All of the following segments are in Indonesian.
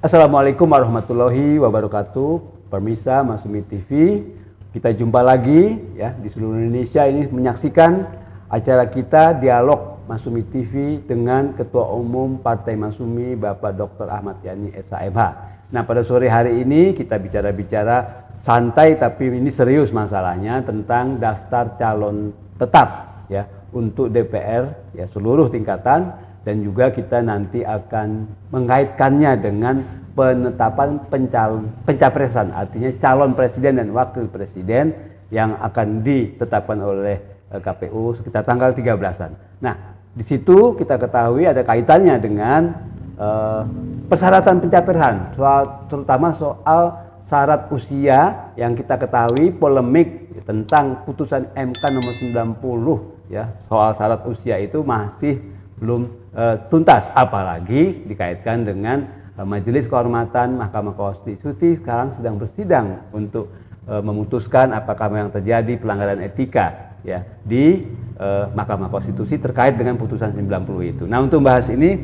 Assalamualaikum warahmatullahi wabarakatuh. Pemirsa Masumi TV, kita jumpa lagi ya di seluruh Indonesia ini menyaksikan acara kita Dialog Masumi TV dengan Ketua Umum Partai Masumi Bapak Dr. Ahmad Yani SHMH. Nah, pada sore hari ini kita bicara-bicara santai tapi ini serius masalahnya tentang daftar calon tetap ya untuk DPR ya seluruh tingkatan, dan juga kita nanti akan mengaitkannya dengan penetapan pencapresan, artinya calon presiden dan wakil presiden yang akan ditetapkan oleh KPU sekitar tanggal 13-an. Nah, di situ kita ketahui ada kaitannya dengan persyaratan pencapresan, terutama soal syarat usia yang kita ketahui polemik tentang putusan MK nomor 90 ya, soal syarat usia itu masih belum tuntas, apalagi dikaitkan dengan Majelis Kehormatan Mahkamah Konstitusi sekarang sedang bersidang untuk memutuskan apakah yang terjadi pelanggaran etika ya di Mahkamah Konstitusi terkait dengan putusan 90 itu. Nah, untuk membahas ini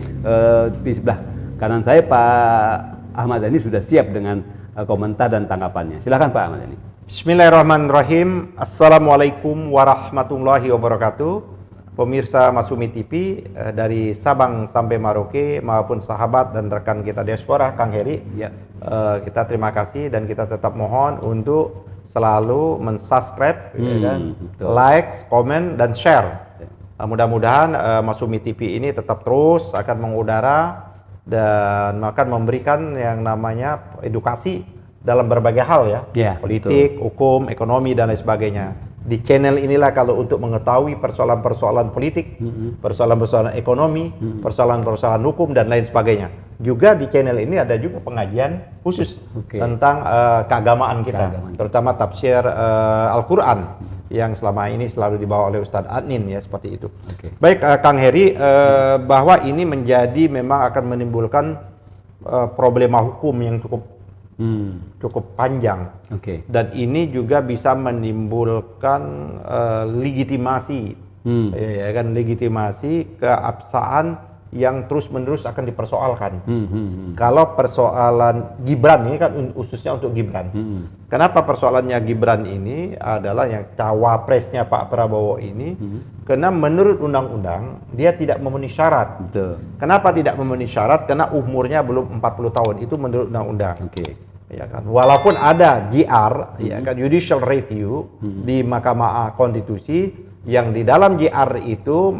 di sebelah kanan saya Pak Ahmad Yani sudah siap dengan komentar dan tanggapannya. Silakan Pak Ahmad Yani. Bismillahirrahmanirrahim. Assalamualaikum warahmatullahi wabarakatuh. Pemirsa Masumi TV dari Sabang sampai Merauke maupun sahabat dan rekan kita diaspora, Kang Heri ya. Kita terima kasih dan kita tetap mohon untuk selalu mensubscribe ya, like, komen dan share. Mudah-mudahan Masumi TV ini tetap terus akan mengudara dan akan memberikan yang namanya edukasi dalam berbagai hal ya, politik, hukum, ekonomi dan lain sebagainya. Di channel inilah kalau untuk mengetahui persoalan-persoalan politik, persoalan-persoalan ekonomi, persoalan-persoalan hukum dan lain sebagainya. Juga di channel ini ada juga pengajian khusus tentang keagamaan kita, terutama tafsir Al-Quran yang selama ini selalu dibawa oleh Ustadz Adnin ya, seperti itu. Baik Kang Heri, bahwa ini menjadi memang akan menimbulkan problema hukum yang cukup panjang, dan ini juga bisa menimbulkan legitimasi, ya kan, legitimasi keabsahan yang terus-menerus akan dipersoalkan. Kalau persoalan Gibran ini kan khususnya untuk Gibran. Kenapa persoalannya Gibran ini adalah yang cawapresnya Pak Prabowo ini? Karena menurut undang-undang dia tidak memenuhi syarat. Kenapa tidak memenuhi syarat? Karena umurnya belum 40 tahun. Itu menurut undang-undang. Ya kan? Walaupun ada JR, ya kan, judicial review di Mahkamah Konstitusi, yang di dalam JR itu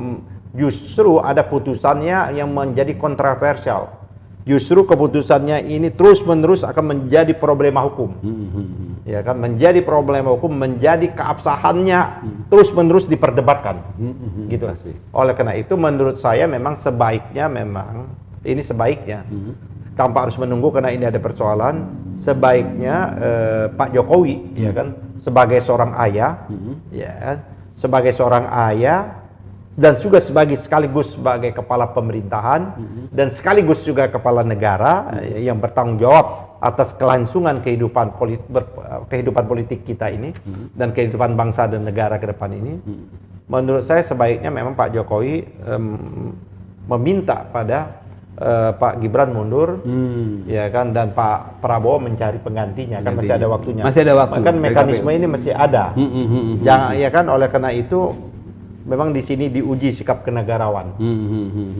justru ada putusannya yang menjadi kontroversial. Justru keputusannya ini terus-menerus akan menjadi problema hukum. Ya kan, menjadi problema hukum, menjadi keabsahannya terus-menerus diperdebatkan. Gitu. Oleh karena itu menurut saya memang sebaiknya tanpa harus menunggu karena ini ada persoalan, sebaiknya Pak Jokowi ya kan, sebagai seorang ayah ya, sebagai seorang ayah dan juga sekaligus sebagai kepala pemerintahan dan sekaligus juga kepala negara yang bertanggung jawab atas kelangsungan kehidupan politik kita ini dan kehidupan bangsa dan negara ke depan ini. Menurut saya sebaiknya memang Pak Jokowi meminta pada Pak Gibran mundur, ya kan, dan Pak Prabowo mencari penggantinya. Kan masih ada waktunya. Masih ada waktu. Kan mekanisme ini masih ada. Jangan, ya kan, oleh karena itu memang di sini diuji sikap kenegarawan.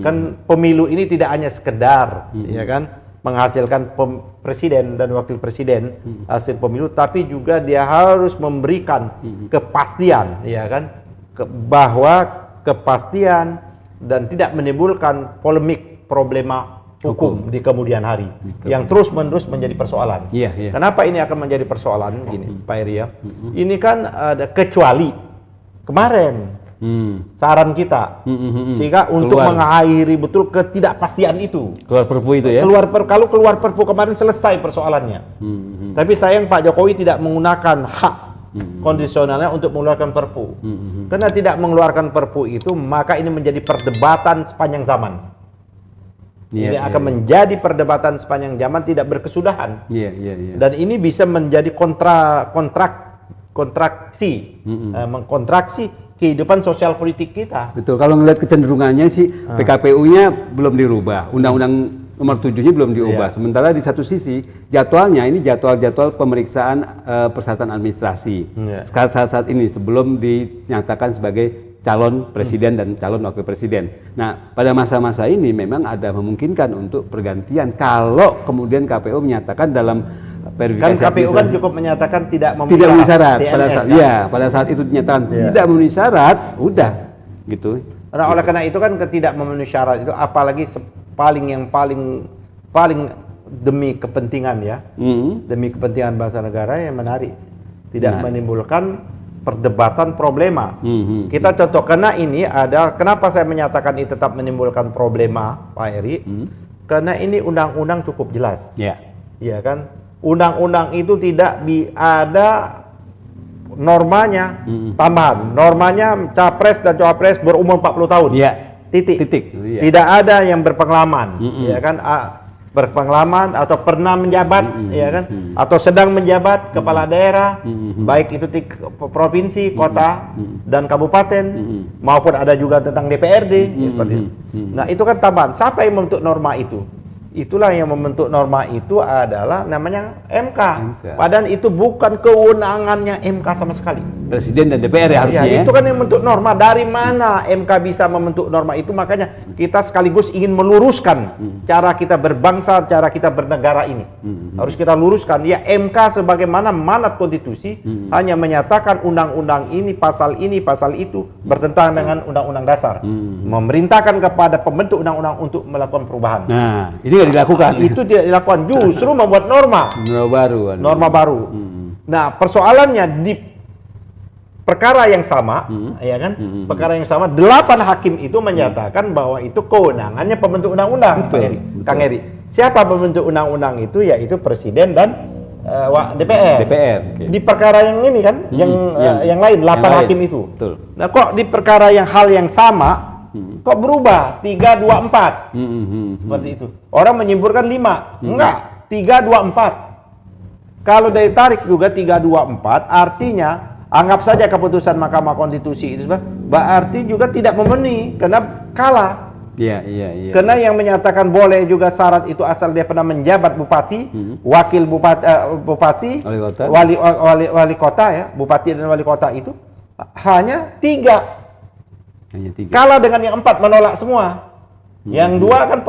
Kan pemilu ini tidak hanya sekedar, ya kan, menghasilkan presiden dan wakil presiden hasil pemilu, tapi juga dia harus memberikan kepastian, ya kan, bahwa kepastian dan tidak menimbulkan polemik problema hukum di kemudian hari yang terus-menerus menjadi persoalan. Kenapa ini akan menjadi persoalan gini, Pak Eri ya? Ini kan ada kecuali kemarin saran kita sehingga untuk mengakhiri betul ketidakpastian itu. Keluar perpu itu ya? Kalau keluar perpu kemarin selesai persoalannya. Tapi sayang Pak Jokowi tidak menggunakan hak kondisionalnya untuk mengeluarkan perpu. Karena tidak mengeluarkan perpu itu, maka ini menjadi perdebatan sepanjang zaman. Ini akan menjadi perdebatan sepanjang zaman, tidak berkesudahan. Dan ini bisa menjadi kontraksi, mengkontraksi kehidupan sosial politik kita. Betul. Kalau ngelihat kecenderungannya sih PKPU-nya belum dirubah, undang-undang nomor 7-nya belum diubah. Iya. Sementara di satu sisi jadwalnya ini jadwal pemeriksaan persyaratan administrasi. Iya. Saat ini sebelum dinyatakan sebagai calon presiden dan calon wakil presiden. Nah, pada masa-masa ini memang ada memungkinkan untuk pergantian kalau kemudian KPU menyatakan dalam verifikasi Kan KPU kan administrasi cukup menyatakan tidak tidak memenuhi syarat. Pada TNS, saat kan? pada saat itu dinyatakan Iya. tidak memenuhi syarat, udah gitu. Nah, oleh karena itu kan tidak memenuhi syarat itu, apalagi paling demi kepentingan ya, demi kepentingan bangsa negara yang menarik, tidak menimbulkan perdebatan problema. Kita contoh, karena ini ada, kenapa saya menyatakan ini tetap menimbulkan problema, Pak Eri? Karena ini undang-undang cukup jelas, Ya. ya kan? Undang-undang itu tidak ada normanya tambahan. Normanya capres dan cawapres berumur 40 tahun. Iya. Titik. Iya. Tidak ada yang berpengalaman, ya kan? Berpengalaman atau pernah menjabat, ya kan? Atau sedang menjabat kepala daerah, baik itu di provinsi, kota, dan kabupaten, maupun ada juga tentang DPRD, ya, seperti itu. Nah, itu kan tambahan. Siapa yang membentuk norma itu? Itulah yang membentuk norma itu adalah namanya MK. Padahal itu bukan kewenangannya MK sama sekali. Presiden dan DPR ya harusnya. Ya, itu kan yang membentuk norma. Dari mana MK bisa membentuk norma itu? Makanya kita sekaligus ingin meluruskan cara kita berbangsa, cara kita bernegara ini. Harus kita luruskan. Ya, MK sebagaimana manat konstitusi hanya menyatakan undang-undang ini, pasal itu bertentangan dengan undang-undang dasar. Memerintahkan kepada pembentuk undang-undang untuk melakukan perubahan. Nah, ini tidak dilakukan. Itu tidak dilakukan, justru membuat norma. Norma baru. Nah, persoalannya di perkara yang sama, ya kan? Perkara yang sama, 8 hakim itu menyatakan bahwa itu kewenangannya pembentuk undang-undang, Kang Eri. Siapa pembentuk undang-undang itu? Yaitu Presiden dan DPR. Okay. Di perkara yang ini kan, yang lain 8 hakim itu. Betul. Nah, kok di perkara yang hal yang sama kok berubah 3-2-4 seperti itu. Orang menyimpulkan 5, enggak, 3-2-4. Kalau dari tarik juga 3-2-4, artinya anggap saja keputusan Mahkamah Konstitusi itu berarti juga tidak memenuhi karena kalah. Iya. Karena yang menyatakan boleh juga syarat itu asal dia pernah menjabat bupati, wakil bupati, wali kota ya, bupati dan wali kota itu hanya 3. Kalah dengan yang 4, menolak semua. Yang 2 kan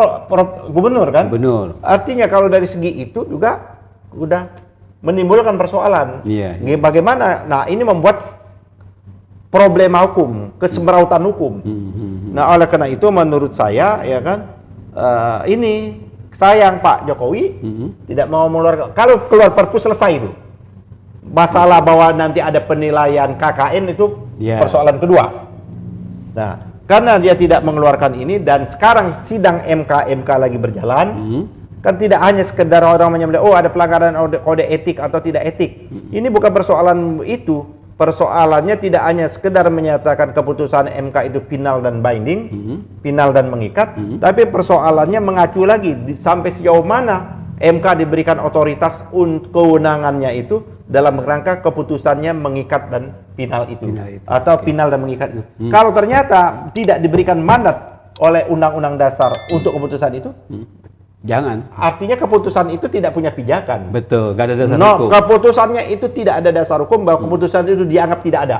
gubernur kan? Gubernur. Artinya kalau dari segi itu juga udah menimbulkan persoalan. Iya. Bagaimana? Nah, ini membuat problema hukum, kesemrautan hukum. Nah, oleh karena itu menurut saya ya kan ini sayang Pak Jokowi tidak mau mengeluarkan. Kalau keluar Perpu selesai itu. Masalah bahwa nanti ada penilaian KKN itu persoalan kedua. Nah, karena dia tidak mengeluarkan ini dan sekarang sidang MK lagi berjalan, kan tidak hanya sekedar orang menyebut oh ada pelanggaran kode etik atau tidak etik. Ini bukan persoalan itu. Persoalannya tidak hanya sekedar menyatakan keputusan MK itu final dan binding, final dan mengikat, tapi persoalannya mengacu lagi sampai sejauh mana MK diberikan otoritas untuk kewenangannya itu dalam rangka keputusannya mengikat dan final itu. Atau final dan mengikat itu. Kalau ternyata tidak diberikan mandat oleh Undang-Undang Dasar untuk keputusan itu, jangan. Artinya keputusan itu tidak punya pijakan. Betul, gak ada dasar hukum. Keputusannya itu tidak ada dasar hukum, bahwa keputusan itu dianggap tidak ada.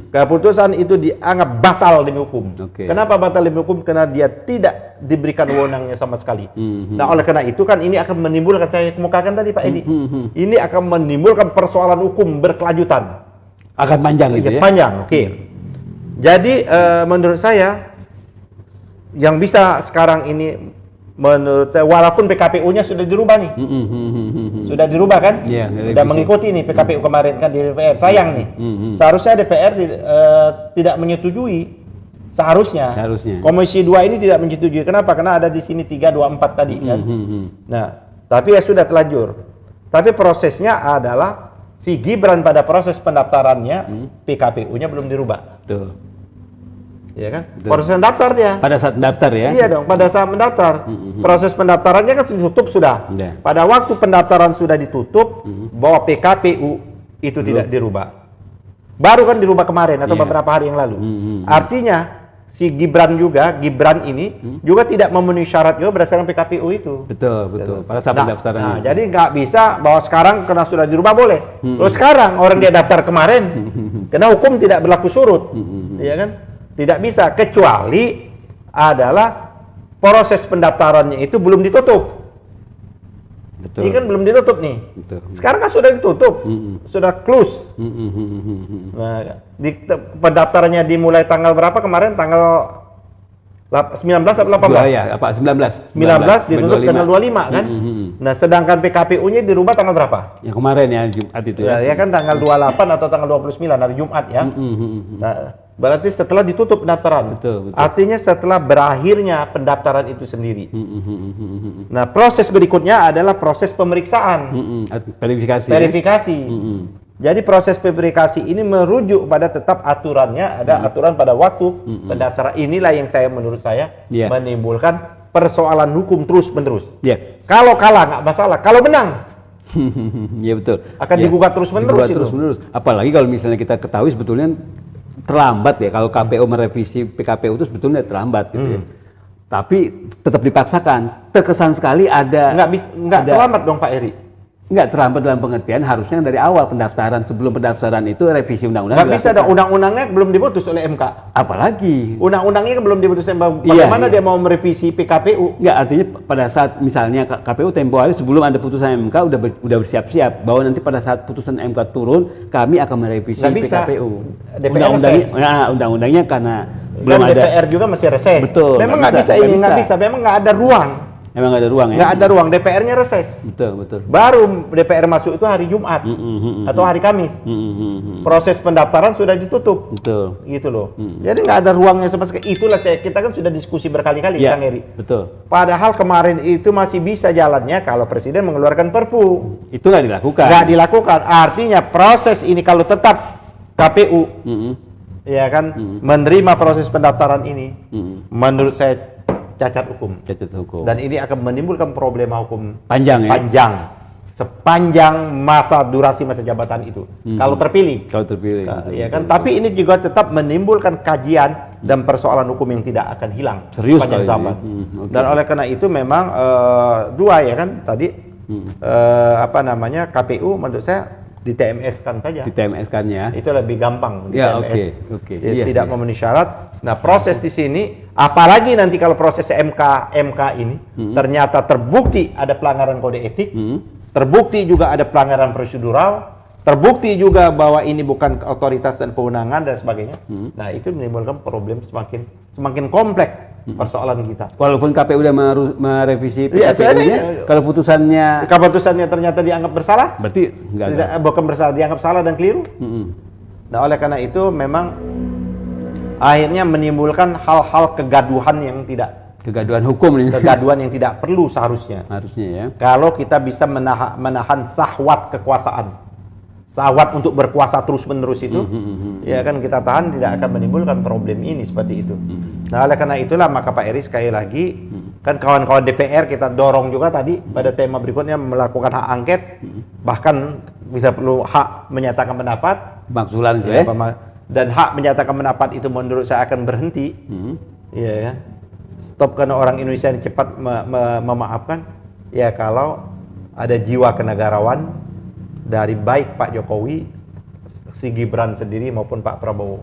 Keputusan itu dianggap batal demi hukum. Kenapa batal demi hukum? Karena dia tidak diberikan wewenangnya sama sekali. Nah, oleh karena itu kan ini akan menimbulkan, saya kemukakan tadi Pak Edi, ini akan menimbulkan persoalan hukum berkelanjutan. Akan panjang gitu ya? Panjang, oke. Jadi menurut saya yang bisa sekarang ini, menurut saya, walaupun PKPU-nya sudah dirubah nih, sudah dirubah kan, sudah mengikuti nih PKPU kemarin kan di DPR, sayang nih, seharusnya DPR tidak menyetujui, seharusnya. Komisi 2 ini tidak menyetujui, kenapa? Karena ada di sini 3-2-4 tadi kan, nah, tapi ya sudah terlanjur, tapi prosesnya adalah si Gibran pada proses pendaftarannya, PKPU-nya belum dirubah. Betul. Ya kan? Betul. Proses mendaftar dia. Pada saat mendaftar ya? Iya dong, pada saat mendaftar. Proses pendaftarannya kan ditutup sudah. Pada waktu pendaftaran sudah ditutup, bahwa PKPU itu tidak dirubah. Baru kan dirubah kemarin atau beberapa hari yang lalu. Artinya si Gibran ini juga tidak memenuhi syarat juga berdasarkan PKPU itu. Betul. Pada saat pendaftaran. Nah, jadi nggak bisa bahwa sekarang karena sudah dirubah boleh. Loh sekarang orang dia daftar kemarin, karena hukum tidak berlaku surut, ya kan? Tidak bisa kecuali adalah proses pendaftarannya itu belum ditutup. Betul. Ini kan belum ditutup nih. Betul. Sekarang kan sudah ditutup, sudah close. Nah, pendaftarannya dimulai tanggal berapa kemarin? Tanggal 19 atau 18? Ya, apa 19? 19 ditutup tanggal 25 kan? Nah, sedangkan PKPU-nya dirubah tanggal berapa? Yang kemarin ya, Jumat itu ya. Ya kan tanggal 28 atau tanggal 29 hari Jumat ya. Nah, berarti setelah ditutup pendaftaran. Betul. Artinya setelah berakhirnya pendaftaran itu sendiri. Nah, proses berikutnya adalah proses pemeriksaan. Verifikasi. Jadi proses verifikasi ini merujuk pada tetap aturannya, ada aturan pada waktu pendaftaran. Inilah yang menurut saya menimbulkan persoalan hukum terus-menerus. Kalau kalah nggak masalah, kalau menang ya betul. akan digugat terus-menerus. Apalagi kalau misalnya kita ketahui sebetulnya terlambat ya, kalau KPU merevisi PKPU itu sebetulnya terlambat gitu ya. Tapi tetap dipaksakan. Terkesan sekali ada nggak terlambat dong Pak Eri. Nggak terlambat dalam pengertian harusnya dari awal pendaftaran, sebelum pendaftaran itu revisi undang-undang. Nggak bisa ada undang-undangnya belum diputus oleh MK. Apalagi undang-undangnya belum diputus MK. Bagaimana dia mau merevisi PKPU? Nggak, artinya pada saat misalnya KPU tempo hari sebelum ada putusan MK udah bersiap-siap bahwa nanti pada saat putusan MK turun kami akan merevisi PKPU. Undang-undangnya karena belum ada. DPR juga masih reses. Betul. Memang nggak bisa ini, nggak bisa. Memang nggak ada ruang. Memang nggak ada ruang ya? Nggak ada ruang, DPR-nya reses. Betul. Baru DPR masuk itu hari Jumat atau hari Kamis. Proses pendaftaran sudah ditutup. Betul. Gitu loh. Jadi nggak ada ruangnya sama sekali. Itulah kita kan sudah diskusi berkali-kali, Kang Eri. Betul. Padahal kemarin itu masih bisa jalannya kalau Presiden mengeluarkan Perpu. Itu nggak dilakukan. Nggak dilakukan. Artinya proses ini kalau tetap KPU, ya kan, menerima proses pendaftaran ini, menurut saya cacat hukum. Dan ini akan menimbulkan problema hukum panjang. Sepanjang durasi masa jabatan itu. Kalau terpilih. Ya kan, tapi ini juga tetap menimbulkan kajian dan persoalan hukum yang tidak akan hilang sepanjang zaman. Dan oleh karena itu memang dua ya kan tadi KPU menurut saya di TMS-kan saja. Di TMS-kan ya. Itu lebih gampang di TMS. Tidak memenuhi syarat. Nah, proses di sini apalagi nanti kalau proses MK ini ternyata terbukti ada pelanggaran kode etik, terbukti juga ada pelanggaran prosedural, terbukti juga bahwa ini bukan otoritas dan kewenangan dan sebagainya. Nah, itu menimbulkan problem semakin kompleks persoalan kita. Walaupun KPU udah merevisi PKPU-nya, kalau keputusannya ternyata dianggap bersalah, berarti bukan bersalah, dianggap salah dan keliru. Nah, oleh karena itu memang akhirnya menimbulkan hal-hal kegaduhan yang tidak perlu seharusnya. Ya. Kalau kita bisa menahan syahwat kekuasaan. Syahwat untuk berkuasa terus-menerus itu, ya kan kita tahan, tidak akan menimbulkan problem ini seperti itu. Nah, oleh karena itulah maka Pak Eri sekali lagi, kan kawan-kawan DPR kita dorong juga tadi pada tema berikutnya melakukan hak angket, bahkan bisa perlu hak menyatakan pendapat, maksulan dan hak menyatakan pendapat itu menurut saya akan berhenti, ya kan? Stop karena orang Indonesia yang cepat memaafkan, ya kalau ada jiwa kenegarawan dari baik Pak Jokowi, si Gibran sendiri maupun Pak Prabowo.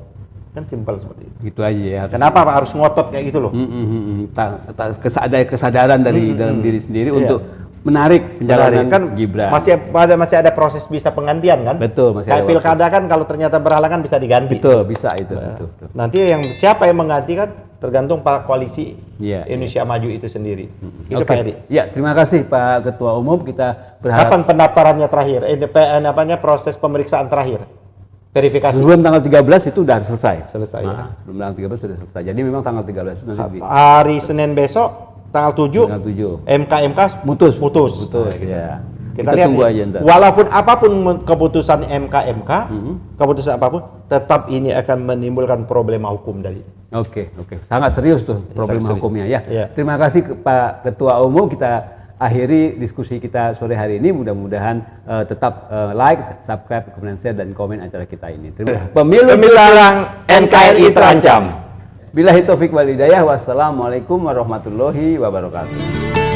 Kan simpel seperti itu. Gitu aja ya. Kenapa Pak harus ngotot kayak gitu loh? Ada kesadaran dari dalam diri sendiri untuk menarik pencalonan kan Gibran. Masih ada proses bisa penggantian kan? Betul, masih kayak ada pilkada kan kalau ternyata berhalangan bisa diganti. Betul, bisa itu. Betul. Nanti siapa yang mengganti kan tergantung Pak Koalisi Indonesia Maju itu sendiri. Itu Pak Edi. Ya, terima kasih Pak Ketua Umum. Kita berharap. Kapan pendaftarannya terakhir? Proses pemeriksaan terakhir? Verifikasi. Sebelum tanggal 13 itu sudah selesai. Ya. Sebelum tanggal 13 sudah selesai. Jadi memang tanggal 13 itu nanti hari Senin besok tanggal 7 MK putus ya. Kita lihat tunggu aja ntar. Walaupun apapun keputusan MK, keputusan apapun, tetap ini akan menimbulkan problema hukum dari. Oke. Sangat serius tuh problema hukumnya ya. Terima kasih Pak Ketua Umum. Kita akhiri diskusi kita sore hari ini. Mudah-mudahan tetap like, subscribe, kemudian share dan komen acara kita ini. Pemilu dilarang, NKRI terancam. Billahi taufik wal hidayah. Wassalamualaikum warahmatullahi wabarakatuh.